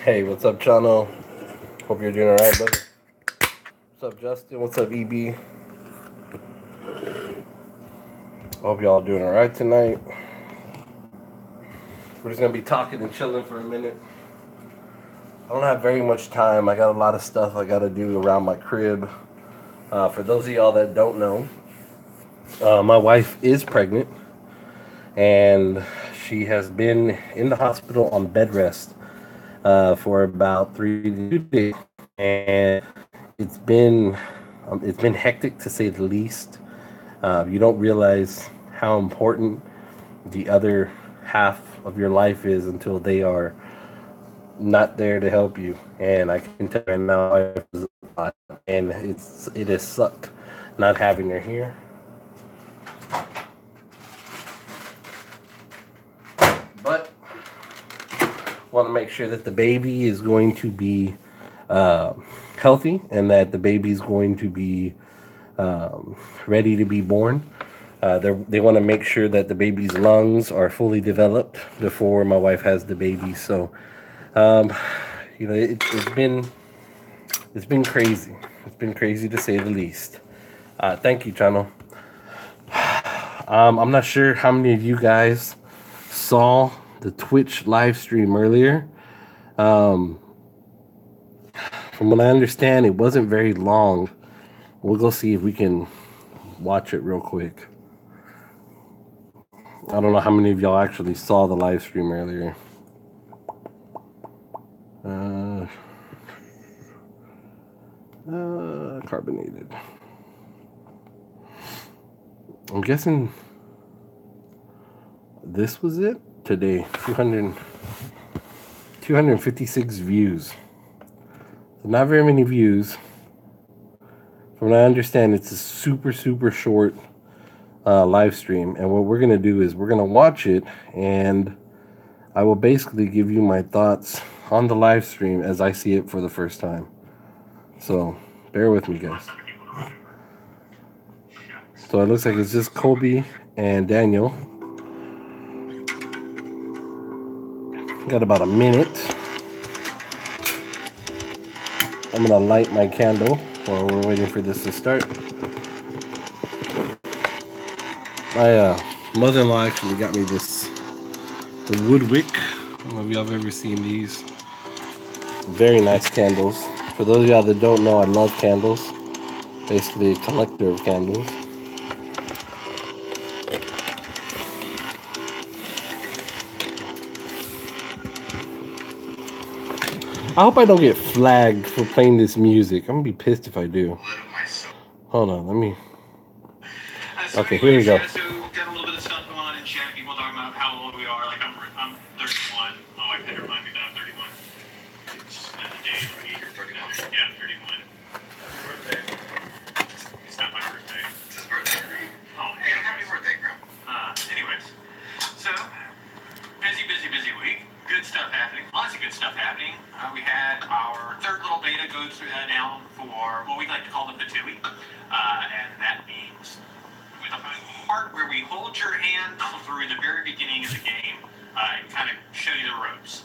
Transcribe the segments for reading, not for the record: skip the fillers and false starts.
Hey, what's up, Chano? Hope you're doing alright, brother. What's up, Justin? What's up, EB? Hope y'all doing alright tonight. We're just gonna be talking and chilling for a minute. I don't have very much time. I got a lot of stuff I gotta do around my crib. For those of y'all that don't know, my wife is pregnant, and she has been in the hospital on bed rest for about 3 days, and it's been hectic to say the least. You don't realize how important the other half of your life is until they are not there to help you. And I can tell you right now, my wife is a lot, and it has sucked not having her here. But want to make sure that the baby is going to be uh, healthy and that the baby is going to be ready to be born. They want to make sure that the baby's lungs are fully developed before my wife has the baby. So, um, it's been crazy. It's been crazy to say the least. Thank you, Channel. I'm not sure how many of you guys saw the Twitch live stream earlier. Um, from what I understand, it wasn't very long. We'll go see if we can watch it real quick. I don't know how many of y'all actually saw the live stream earlier. Uh, Carbonated. I'm guessing this was it today. 256 views. So not very many views. From what I understand, it's a super, super short live stream. And what we're going to do is we're going to watch it, and I will basically give you my thoughts on the live stream as I see it for the first time. So bear with me, guys. So it looks like it's just Kobe and Daniel. Got about a minute. I'm gonna light my candle while we're waiting for this to start. My mother-in-law actually got me the Woodwick. I don't know if y'all have ever seen these. Very nice candles. For those of y'all that don't know, I love candles. Basically a collector of candles. I hope I don't get flagged for playing this music. I'm gonna be pissed if I do. Hold on, let me. Okay, here we go. So got a little bit of stuff going on in chat. People talking about how old we are. Like I'm 31. My wife had to remind me that I'm 31. It's not the day of the week. You're 31. Yeah, I'm 31. Birthday. It's not my birthday. It's his birthday. Oh, hey, happy birthday, Grandma. Anyways, so busy week. Good stuff happening. Lots of good stuff happening. We had our third little beta go through down for what we like to call the Patui, and that means with a part where we hold your hand through the very beginning of the game and kind of show you the ropes.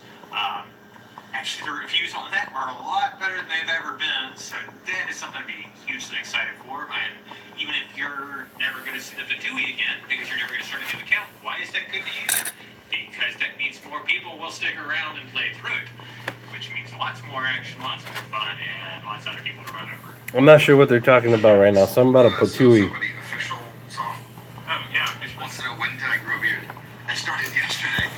Actually, the reviews on that are a lot better than they've ever been, so that is something to be hugely excited for. And even if you're never going to see the Fatui again, because you're never going to start a new account, why is that good to you? Because that means more people will stick around and play through it, which means lots more action, lots more fun, and lots of other people to run over. I'm not sure what they're talking about right now. Something about a Patui. Official song. Oh, yeah. Wants to know when did I grow a beard? I started yesterday.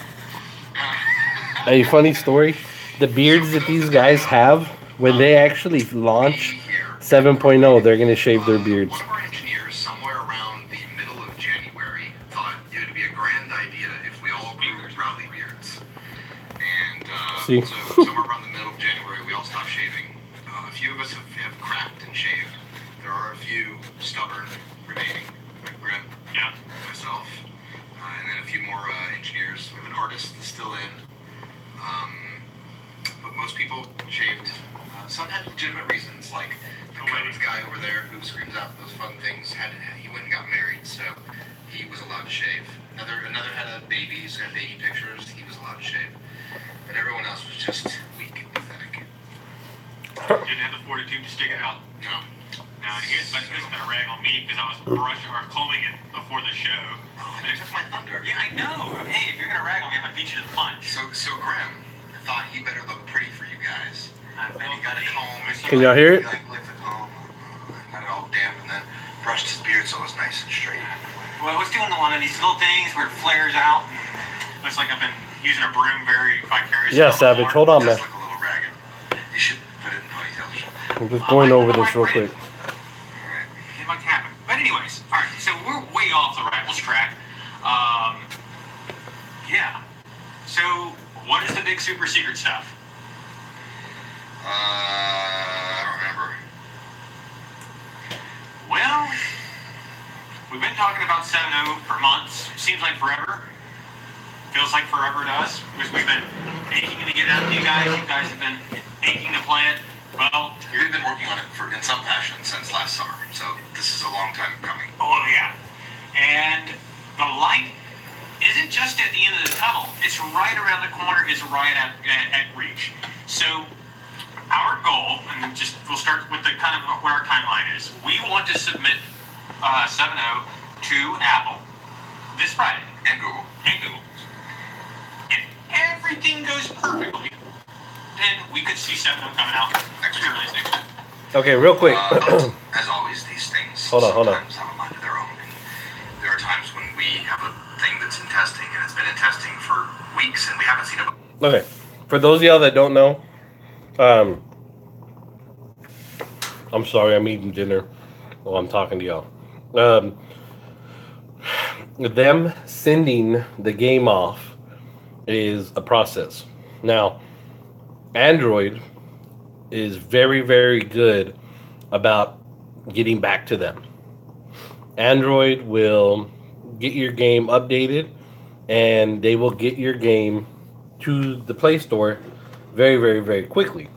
A funny story. The beards that these guys have, when they actually launch 7.0, they're going to shave their beards. One of our engineers, somewhere around the middle of January, thought it would be a grand idea if we all grew rowdy beards. And See? so somewhere around the middle of January, we all stopped shaving. A few of us have cracked and shaved. There are a few stubborn remaining, like Grim, myself, and then a few more engineers. We have an artist that's still in. But most people shaved. Some had legitimate reasons, like the codes guy over there who screams out those fun things. He went and got married, so he was allowed to shave. Another had a baby, so had baby pictures. He was allowed to shave. But everyone else was just weak. fortitude to stick it out. No. Now, here's gonna rag on me because I was brushing or combing it before the show. And it took my thunder. Yeah, I know. Hey, if you're gonna rag on me, I'm gonna beat you to the punch. So Grim thought he better look pretty for you guys. And he got a comb. Can y'all hear it? He like licked the comb, got it all damp, and then brushed his beard so it was nice and straight. Well, I was doing one of these little things where it flares out. Looks like I've been using a broom very vicariously. Yeah, Savage, hold on, man. It does look a little ragged. You should put it in ponytails. I'm just going over this real quick. It might happen. But anyways, all right, so we're way off the Rivals track. Yeah. So, what is the big super secret stuff? I don't remember. Well, we've been talking about 7.0 for months. Seems like forever. Feels like forever to us because we've been aching to get out to you guys. You guys have been aching to play it. Well, We've been working on it in some fashion since last summer, so this is a long time coming. oh yeah. And the light isn't just at the end of the tunnel. It's right around the corner. It's right at reach. So our goal, and we'll start with the kind of what our timeline is. We want to submit 7.0 to Apple this Friday. And Google. And Google. If everything goes perfectly, then we could see 7.0 coming out next year. Okay, real quick. As always, these things Hold on. sometimes have a mind of their own. And there are times when we have a thing that's in testing, and it's been in testing for weeks, and we haven't seen it. Okay, for those of y'all that don't know, I'm sorry, I'm eating dinner while I'm talking to y'all. Them sending the game off is a process. Now, Android is very, very good about getting back to them. Android will get your game updated, and they will get your game to the Play Store very, very, very quickly.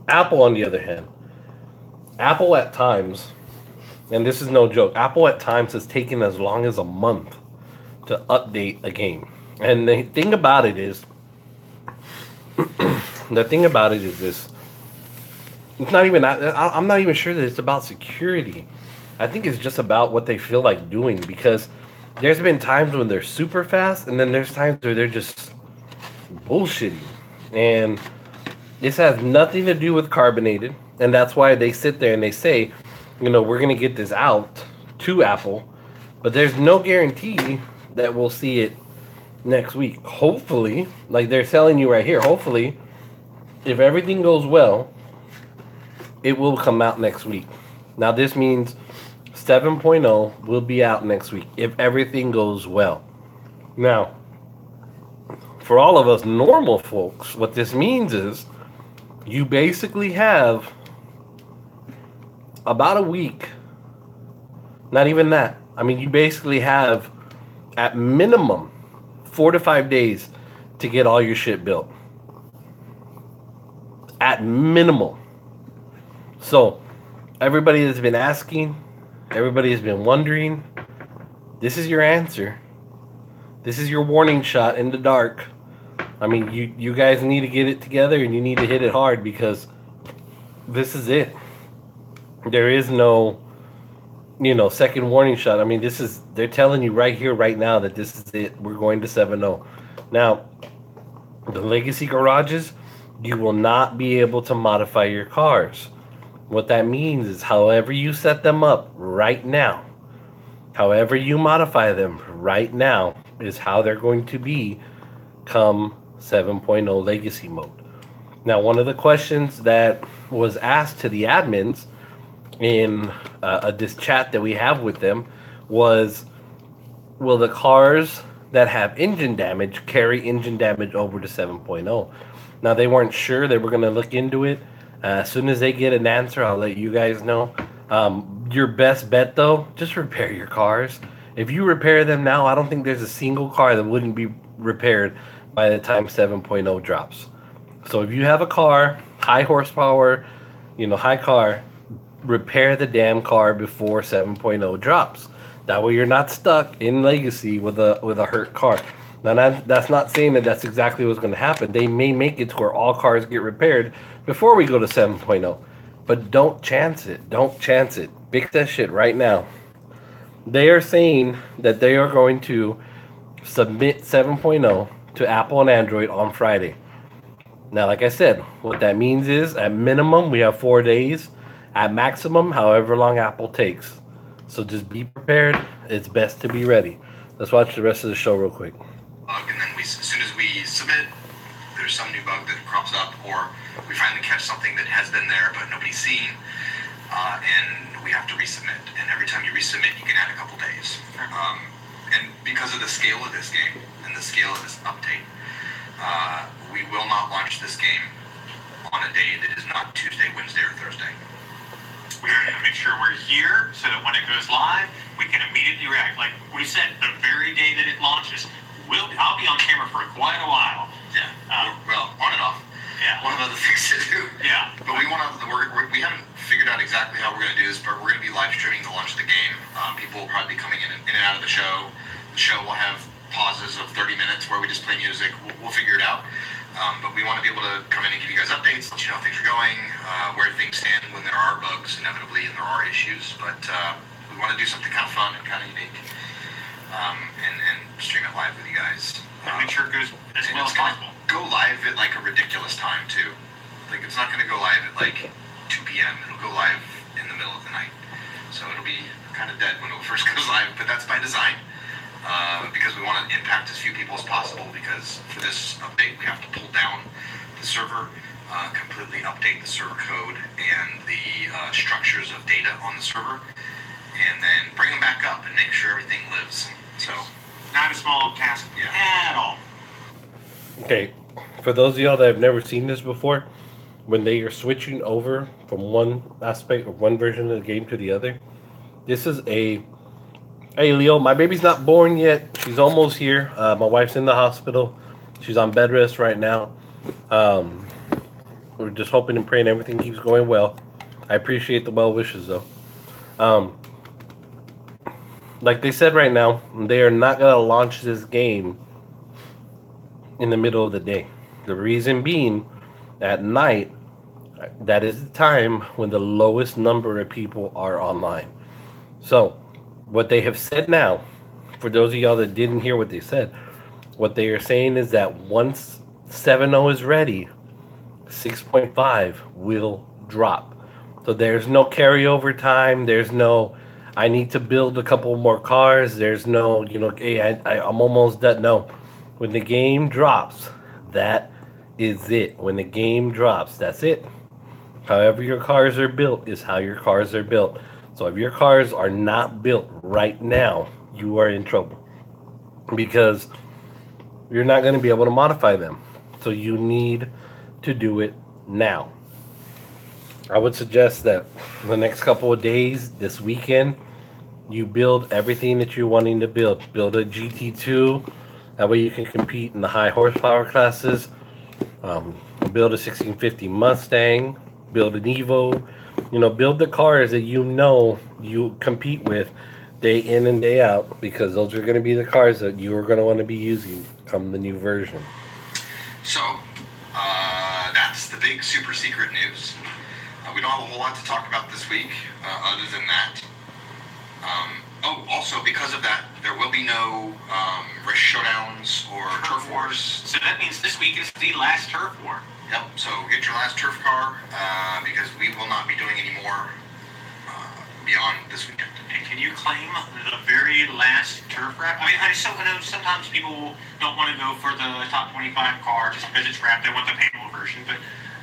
Apple, on the other hand, Apple at times, and this is no joke, Apple at times has taken as long as a month to update a game. And the thing about it is, this. It's not even, I'm not even sure that it's about security. I think it's just about what they feel like doing, because there's been times when they're super fast, and then there's times where they're just bullshitting. And this has nothing to do with carbonated, and that's why they sit there and they say, you know, we're going to get this out to Apple, but there's no guarantee that we'll see it next week. Hopefully, like they're telling you right here, hopefully, if everything goes well, it will come out next week. Now, this means 7.0 will be out next week if everything goes well. Now, for all of us normal folks, what this means is you basically have about a week, not even that. I mean, you basically have at minimum 4 to 5 days to get all your shit built. At minimum. So, everybody has been asking, everybody has been wondering, this is your answer. This is your warning shot in the dark. I mean, you guys need to get it together, and you need to hit it hard, because this is it. There is no, second warning shot. I mean, they're telling you right here, right now, that this is it. We're going to 7.0. Now, the legacy garages, you will not be able to modify your cars. What that means is however you set them up right now, however you modify them right now, is how they're going to be come 7.0 legacy mode. Now, one of the questions that was asked to the admins in this chat that we have with them was, will the cars that have engine damage carry engine damage over to 7.0? Now, they weren't sure. They were going to look into it. As soon as they get an answer, I'll let you guys know. Your best bet, though, just repair your cars. If you repair them now, I don't think there's a single car that wouldn't be repaired by the time 7.0 drops. So if you have a car, high horsepower, high car, repair the damn car before 7.0 drops. That way you're not stuck in Legacy with a hurt car. Now, that's not saying that that's exactly what's going to happen. They may make it to where all cars get repaired before we go to 7.0. But don't chance it. Don't chance it. Fix that shit right now. They are saying that they are going to submit 7.0 to Apple and Android on Friday. Now, like I said, what that means is at minimum we have 4 days, at maximum however long Apple takes. So just be prepared. It's best to be ready. Let's watch the rest of the show real quick. And then as soon as we submit, there's some new bug that crops up, or we finally catch something that has been there but nobody's seen, and we have to resubmit. And every time you resubmit, you can add a couple days. And because of the scale of this game and the scale of this update, we will not launch this game on a day that is not Tuesday, Wednesday, or Thursday. We're going to make sure we're here so that when it goes live, we can immediately react. Like we said, the very day that it launches, I'll be on camera for quite a while. Yeah. Well, on and off. Yeah. One of the other things to do. Yeah. But we haven't figured out exactly how we're going to do this, but we're going to be live streaming the launch of the game. People will probably be coming in and out of the show. The show will have pauses of 30 minutes where we just play music. We'll figure it out. But we want to be able to come in and give you guys updates, let you know how things are going, where things stand when there are bugs, inevitably, and there are issues. But we want to do something kind of fun and kind of unique, and stream it live with you guys. And make sure it goes as well as possible. Go live at like a ridiculous time too. Like it's not going to go live at like 2 p.m. It'll go live in the middle of the night. So it'll be kind of dead when it first goes live, but that's by design. Because we want to impact as few people as possible, because for this update we have to pull down the server, completely update the server code and the structures of data on the server, and then bring them back up and make sure everything lives. So not a small task at all. Okay, for those of y'all that have never seen this before, when they are switching over from one aspect or one version of the game to the other, this is a... Hey, Leo, my baby's not born yet. She's almost here. My wife's in the hospital. She's on bed rest right now. We're just hoping and praying everything keeps going well. I appreciate the well wishes, though. Like they said right now, they are not going to launch this game in the middle of the day. The reason being, at night, that is the time when the lowest number of people are online. So, what they have said now, for those of y'all that didn't hear what they said, what they are saying is that once 7.0 is ready, 6.5 will drop. So there's no carryover time. There's no, I need to build a couple more cars. There's no, hey, I'm almost done. No. When the game drops, that is it. When the game drops, that's it. However your cars are built is how your cars are built. So if your cars are not built right now, you are in trouble, because you're not going to be able to modify them. So you need to do it now. I would suggest that the next couple of days, this weekend, you build everything that you're wanting to build. Build a GT2. That way you can compete in the high horsepower classes. Build a 1650 Mustang. Build an Evo. Build the cars that you compete with day in and day out, because those are going to be the cars that you are going to want to be using come the new version. So, that's the big super secret news. We don't have a whole lot to talk about this week, other than that. Also, because of that, there will be no race showdowns or turf wars. So that means this week is the last turf war. Yep, so get your last turf car, because we will not be doing any more beyond this weekend. And can you claim the very last turf wrap? I know sometimes people don't want to go for the top 25 car just because it's wrapped. They want the paintball version, but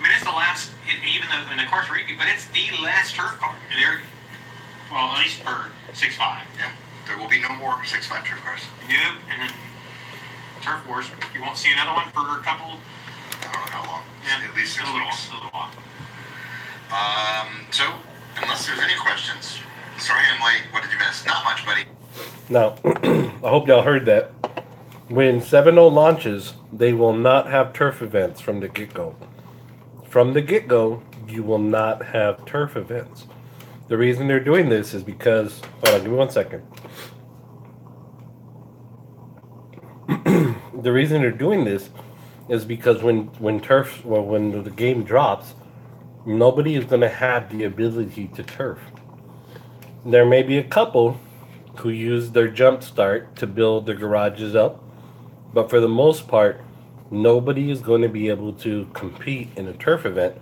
it's the last, even though in the car's repeat, but it's the last turf car. Well, at least for 6.5. Yeah, there will be no more 6.5 turf cars. Nope, and then turf wars, you won't see another one for a couple. I don't know how long. Yeah, at least 6 weeks. A little while. So, unless there's any questions. Sorry I'm late. What did you miss? Not much, buddy. Now, I hope y'all heard that. When 7.0 launches, they will not have turf events from the get-go. From the get-go, you will not have turf events. The reason they're doing this is because... Hold on, give me 1 second. The reason they're doing this is because when the game drops, nobody is going to have the ability to turf. There may be a couple who use their jump start to build their garages up, but for the most part, nobody is going to be able to compete in a turf event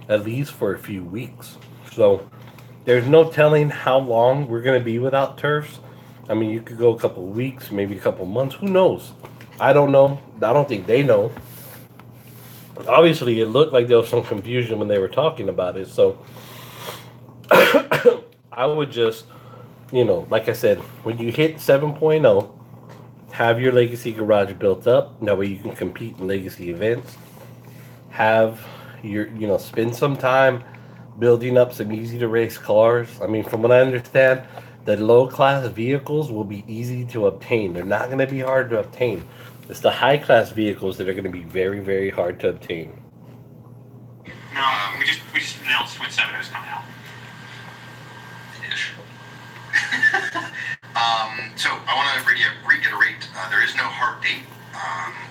at least for a few weeks. So there's no telling how long we're going to be without turfs. I mean, you could go a couple of weeks, maybe a couple of months. Who knows? I don't know. I don't think they know. Obviously, it looked like there was some confusion when they were talking about it. So I would just, like I said, when you hit 7.0, have your legacy garage built up. That way you can compete in legacy events. Have spend some time building up some easy to race cars. I mean, from what I understand, the low class vehicles will be easy to obtain. They're not going to be hard to obtain. It's the high class vehicles that are going to be very, very hard to obtain. No, we just announced when 7 is coming out. Ish. So I want to reiterate, there is no hard date.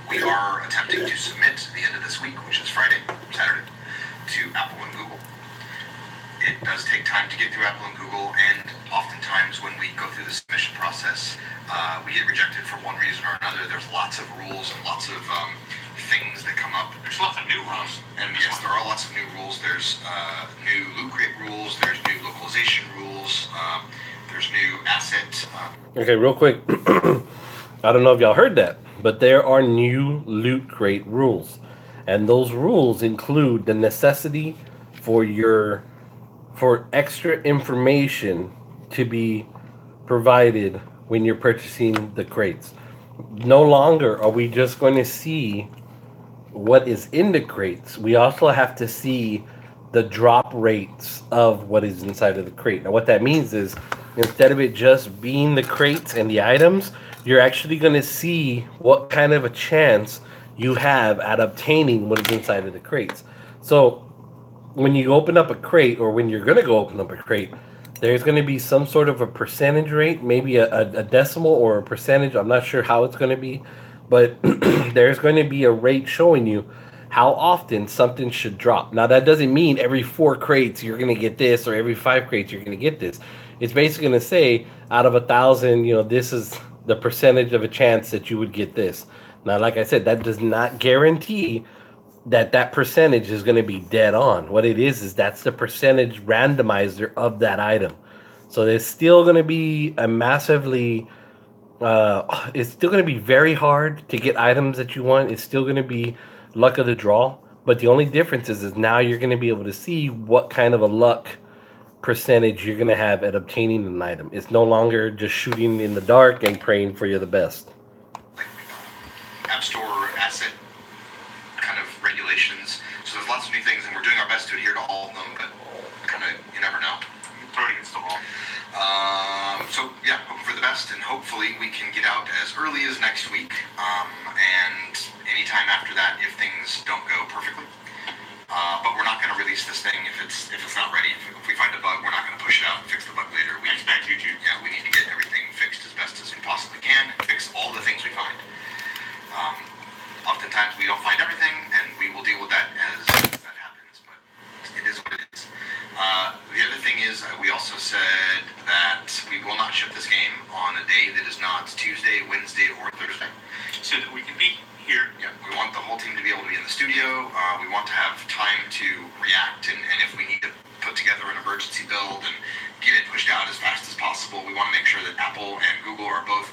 We are attempting to submit at the end of this week, which is Saturday, to Apple and Google. It does take time to get through Apple and Google, and oftentimes when we go through the submission process, we get rejected for one reason or another. There's lots of rules and lots of things that come up. There's lots of new rules. And yes, there are lots of new rules. There's new loot crate rules. There's new localization rules. There's new asset. Okay, real quick. I don't know if y'all heard that, but there are new loot crate rules. And those rules include the necessity for extra information to be provided when you're purchasing the crates. No longer are we just going to see what is in the crates. We also have to see the drop rates of what is inside of the crate. Now what that means is, instead of it just being the crates and the items, you're actually going to see what kind of a chance you have at obtaining what is inside of the crates. So when you open up a crate, or when you're going to go open up a crate, there's going to be some sort of a percentage rate, maybe a decimal or a percentage. I'm not sure how it's going to be, but there's going to be a rate showing you how often something should drop. Now, that doesn't mean every 4 crates you're going to get this, or every 5 crates you're going to get this. It's basically going to say, out of 1,000, this is the percentage of a chance that you would get this. Now, like I said, that does not guarantee that percentage is going to be dead on. What it is that's the percentage randomizer of that item. So there's still going to be a massively it's still going to be very hard to get items that you want. It's still going to be luck of the draw, but the only difference is now you're going to be able to see what kind of a luck percentage you're going to have at obtaining an item. It's no longer just shooting in the dark and praying for you're the best. App Store asset kind of regulations. So there's lots of new things, and we're doing our best to adhere to all of them, but kind of, you never know. Throw it against the wall. So yeah, hoping for the best, and hopefully we can get out as early as next week, and anytime after that if things don't go perfectly. But we're not going to release this thing if it's not ready. If we find a bug, we're not going to push it out and fix the bug later. We expect you to. Yeah, we need to get everything fixed as best as we possibly can, and fix all the things we find. Oftentimes we don't find everything, and we will deal with that as that happens, but it is what it is. The other thing is, we also said that we will not ship this game on a day that is not Tuesday, Wednesday, or Thursday. So that we can be here. Yeah, we want the whole team to be able to be in the studio. We want to have time to react, and if we need to put together an emergency build and get it pushed out as fast as possible, we want to make sure that Apple and Google are both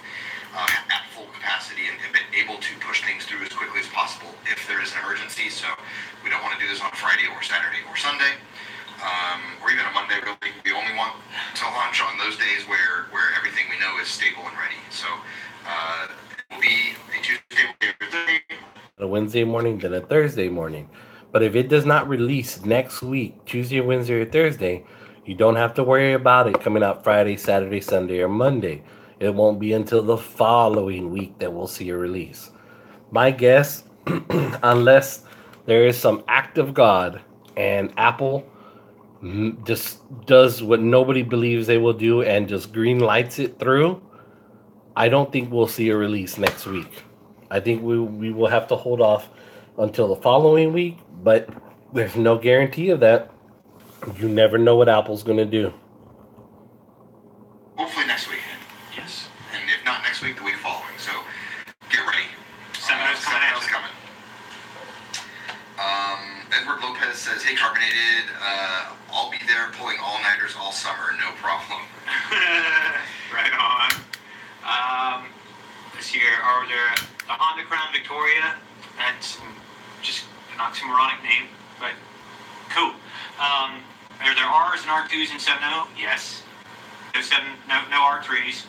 at full capacity and able to push things through as quickly as possible if there is an emergency. So we don't want to do this on Friday or Saturday or Sunday, or even a Monday, really. We only want to launch on those days where everything we know is stable and ready. So it will be a Tuesday, Thursday, a Wednesday morning, then a Thursday morning. But if it does not release next week, Tuesday, Wednesday, or Thursday, you don't have to worry about it coming out Friday, Saturday, Sunday, or Monday. It won't be until the following week that we'll see a release. My guess, unless there is some act of God and Apple just does what nobody believes they will do and just green lights it through, I don't think we'll see a release next week. I think we will have to hold off until the following week, but there's no guarantee of that. You never know what Apple's going to do. Hopefully next week. Yes. And if not next week, the week following. So get ready. 7-0's coming at 7-0's you. coming. Edward Lopez says, "Hey, Carbonated, I'll be there pulling all-nighters all summer, no problem." Right on. This year, are there the Honda Crown Victoria? That's just an oxymoronic name, but cool. Are there R's and R2s in 7.0? Yes. No R3s.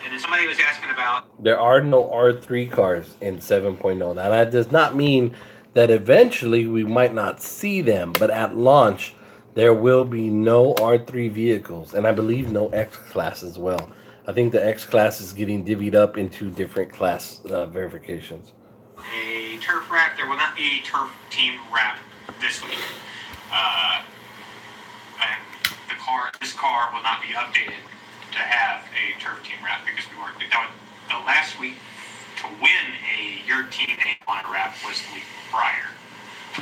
And then somebody was asking about. There are no R3 cars in 7.0. Now, that does not mean that eventually we might not see them, but at launch, there will be no R3 vehicles, and I believe no X-Class as well. I think the X-Class is getting divvied up into different class verifications. A turf wrap. There will not be a turf team wrap this week. And this car will not be updated to have a turf team wrap because we weren't. The last week to win your team name on a wrap was the week prior.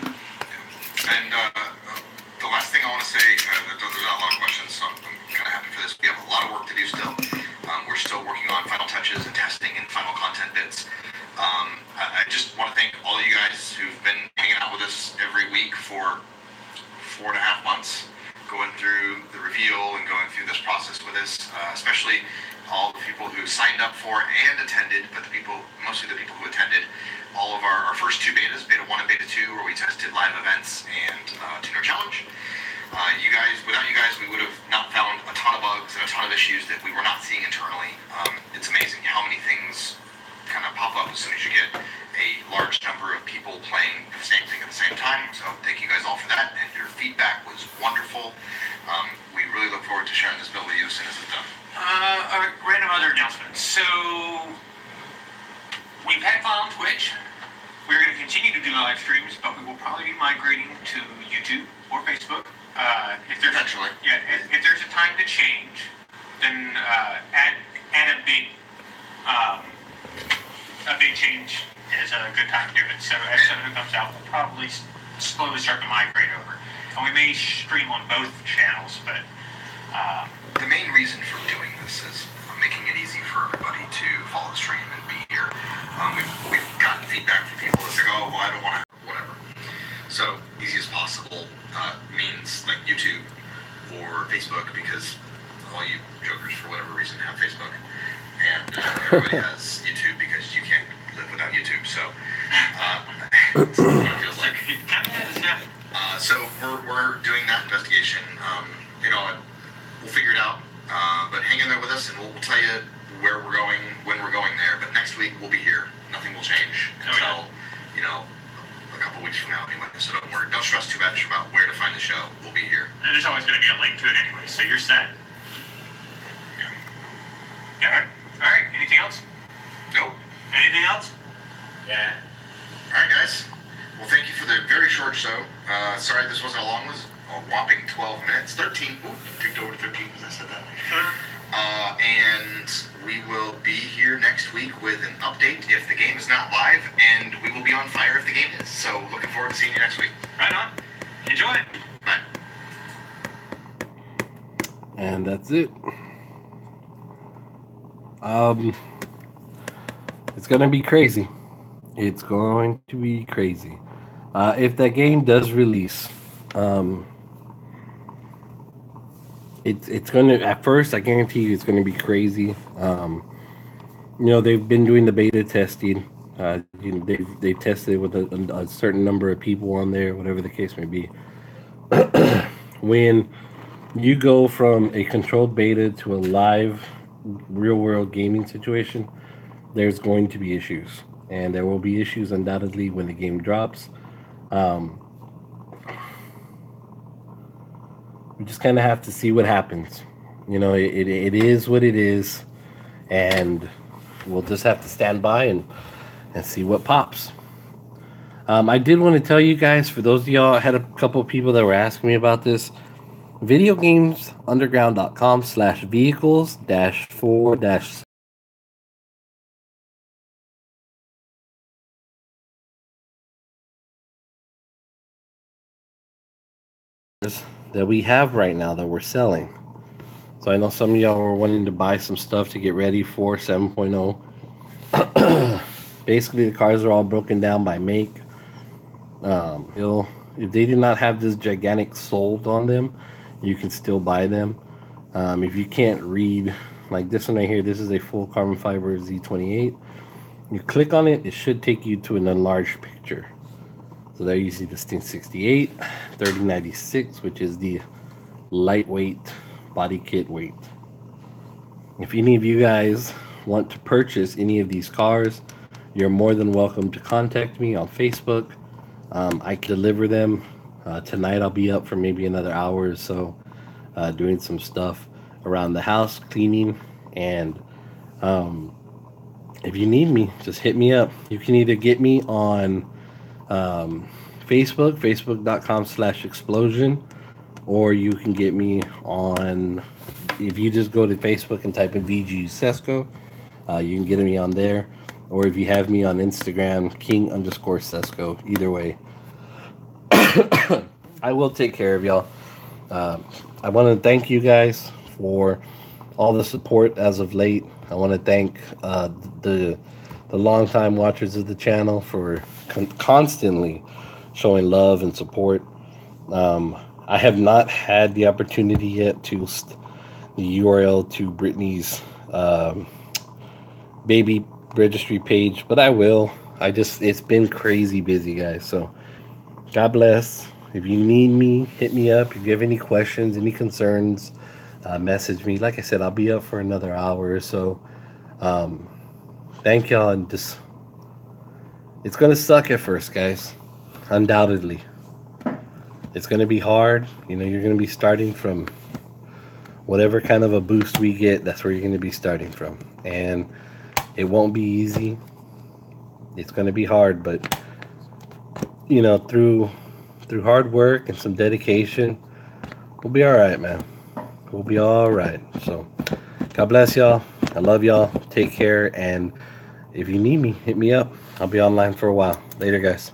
And the last thing I want to say, there's not a lot of questions, so I'm kind of happy for this. We have a lot of work to do still. We're still working on final touches and testing and final content bits. I just want to thank all you guys who've been hanging out with us every week for 4.5 months, going through the reveal and going through this process with us, especially all the people who signed up for and attended, but mostly the people who attended all of our first 2 betas, Beta 1 and Beta 2, where we tested live events and Tuner Challenge. Without you guys, we would have not found a ton of bugs and a ton of issues that we were not seeing internally. It's amazing how many things kind of pop up as soon as you get a large number of people playing the same thing at the same time. So thank you guys all for that, and your feedback was wonderful. We really look forward to sharing this build with you as soon as it's done. Random other announcements. So we've had fun on Twitch. We're going to continue to do live streams, but we will probably be migrating to YouTube or Facebook. If there's Eventually. if there's a time to change, then add a big change is a good time to do it. So as soon as it comes out, we'll probably slowly start to migrate over. And we may stream on both channels, but The main reason for doing this is making it easy for everybody to follow the stream and be here. We've gotten feedback from people that say, "Oh, well, I don't want to," whatever. So easy as possible means like YouTube or Facebook, because all you jokers for whatever reason have Facebook, and everybody has YouTube because you can't live without YouTube. So that's what it feels like. it kind of is, yeah. So we're doing that investigation. We'll figure it out. But hang in there with us, and we'll tell you where we're going, when we're going there. But next week we'll be here. Nothing will change until a couple weeks from now anyway. So don't worry. Don't stress too much about where to find the show. We'll be here. And there's always going to be a link to it anyway, so you're set. Yeah. All right. Anything else? Nope. Anything else? Yeah. All right, guys. Well, thank you for the very short show. Sorry this wasn't a long one. A whopping 12 minutes. 13. Ooh, ticked over to 13 because I said that. And we will be here next week with an update if the game is not live, and we will be on fire if the game is. So looking forward to seeing you next week. Right on. Enjoy it. Bye. And that's it. It's gonna be crazy. It's going to be crazy. If that game does release, it's gonna, at first, I guarantee you it's gonna be crazy. They've been doing the beta testing. They've tested it with a certain number of people on there, whatever the case may be. When you go from a controlled beta to a live real world gaming situation, there's going to be issues, and there will be issues undoubtedly when the game drops. We just kind of have to see what happens. It is what it is, and we'll just have to stand by and see what pops. I did want to tell you guys, for those of y'all, I had a couple of people that were asking me about this. videogamesunderground.com/vehicles-4- that we have right now that we're selling. So I know some of y'all were wanting to buy some stuff to get ready for 7.0. Basically, the cars are all broken down by make. If they do not have this gigantic sold on them, you can still buy them. If you can't read, like this one right here, this is a full carbon fiber Z28. You click on it, it should take you to an enlarged picture. So there you see the Stint 68, 3096, which is the lightweight body kit weight. If any of you guys want to purchase any of these cars, you're more than welcome to contact me on Facebook. I can deliver them. Tonight I'll be up for maybe another hour or so, doing some stuff around the house, cleaning, and if you need me, just hit me up. You can either get me on Facebook, facebook.com/explosion, or you can get me on, if you just go to Facebook and type in VG Sesco, you can get me on there, or if you have me on Instagram, king_Sesco. Either way, I will take care of y'all. I want to thank you guys for all the support as of late. I want to thank the longtime watchers of the channel for constantly showing love and support. I have not had the opportunity yet to post the URL to Brittany's baby registry page, but I will. It's been crazy busy, guys. So God bless. If you need me, hit me up. If you have any questions, any concerns, message me. Like I said, I'll be up for another hour or so. Thank y'all, and just, it's gonna suck at first, guys. Undoubtedly, it's gonna be hard. You know, you're gonna be starting from whatever kind of a boost we get. That's where you're gonna be starting from, and it won't be easy. It's gonna be hard, but you know, through hard work and some dedication, we'll be all right, man. We'll be all right. So God bless y'all. I love y'all. Take care. And if you need me, hit me up. I'll be online for a while. Later, guys.